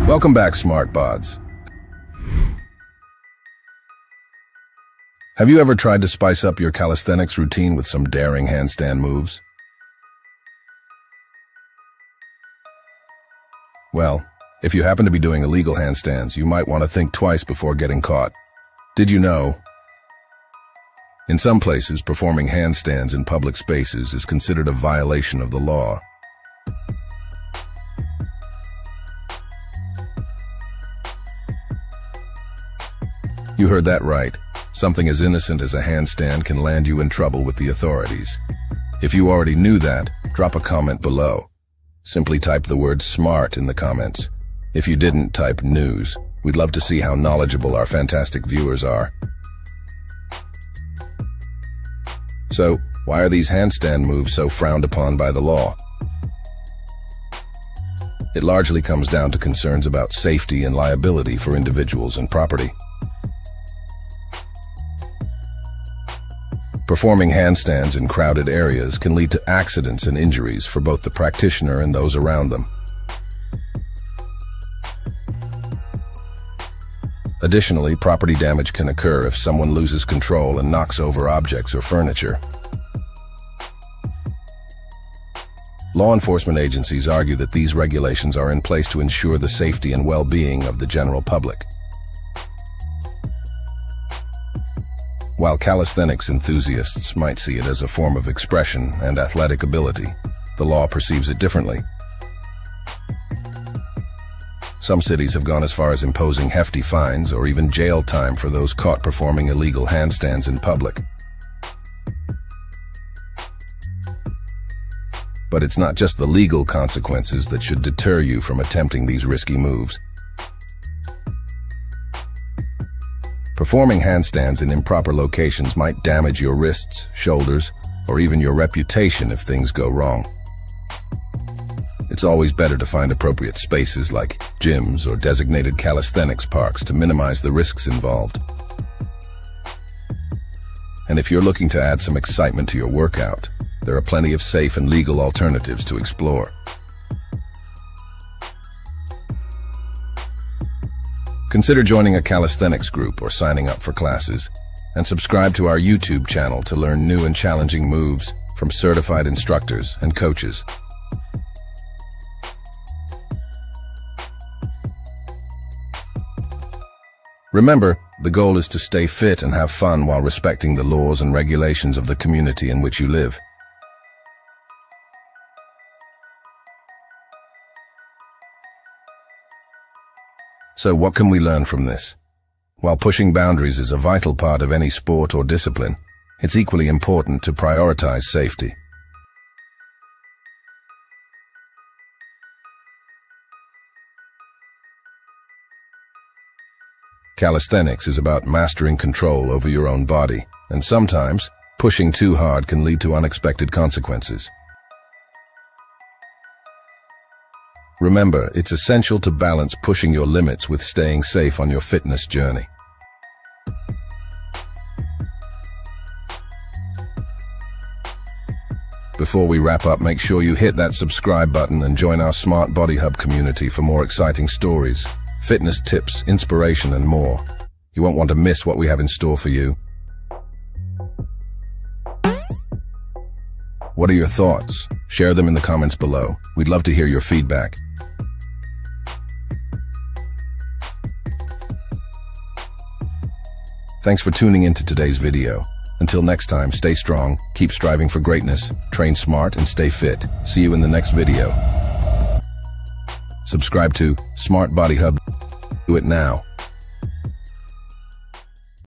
Welcome back, SmartBods. Have you ever tried to spice up your calisthenics routine with some daring handstand moves? Well, if you happen to be doing illegal handstands, you might want to think twice before getting caught. Did you know? In some places, performing handstands in public spaces is considered a violation of the law. You heard that right. Something as innocent as a handstand can land you in trouble with the authorities. If you already knew that, drop a comment below. Simply type the word SMART in the comments. If you didn't, type news. We'd love to see how knowledgeable our fantastic viewers are. So, why are these handstand moves so frowned upon by the law? It largely comes down to concerns about safety and liability for individuals and property. Performing handstands in crowded areas can lead to accidents and injuries for both the practitioner and those around them. Additionally, property damage can occur if someone loses control and knocks over objects or furniture. Law enforcement agencies argue that these regulations are in place to ensure the safety and well-being of the general public. While calisthenics enthusiasts might see it as a form of expression and athletic ability, the law perceives it differently. Some cities have gone as far as imposing hefty fines or even jail time for those caught performing illegal handstands in public. But it's not just the legal consequences that should deter you from attempting these risky moves. Performing handstands in improper locations might damage your wrists, shoulders, or even your reputation if things go wrong. It's always better to find appropriate spaces like gyms or designated calisthenics parks to minimize the risks involved. And if you're looking to add some excitement to your workout, there are plenty of safe and legal alternatives to explore. Consider joining a calisthenics group or signing up for classes, and subscribe to our YouTube channel to learn new and challenging moves from certified instructors and coaches. Remember, the goal is to stay fit and have fun while respecting the laws and regulations of the community in which you live. So what can we learn from this? While pushing boundaries is a vital part of any sport or discipline, it's equally important to prioritize safety. Calisthenics is about mastering control over your own body, and sometimes, pushing too hard can lead to unexpected consequences. Remember, it's essential to balance pushing your limits with staying safe on your fitness journey. Before we wrap up, make sure you hit that subscribe button and join our SmartBodyHub community for more exciting stories, fitness tips, inspiration, and more. You won't want to miss what we have in store for you. What are your thoughts? Share them in the comments below. We'd love to hear your feedback. Thanks for tuning into today's video. Until next time, stay strong, keep striving for greatness, train smart, and stay fit. See you in the next video. Subscribe to SmartBodyHub. Do it now.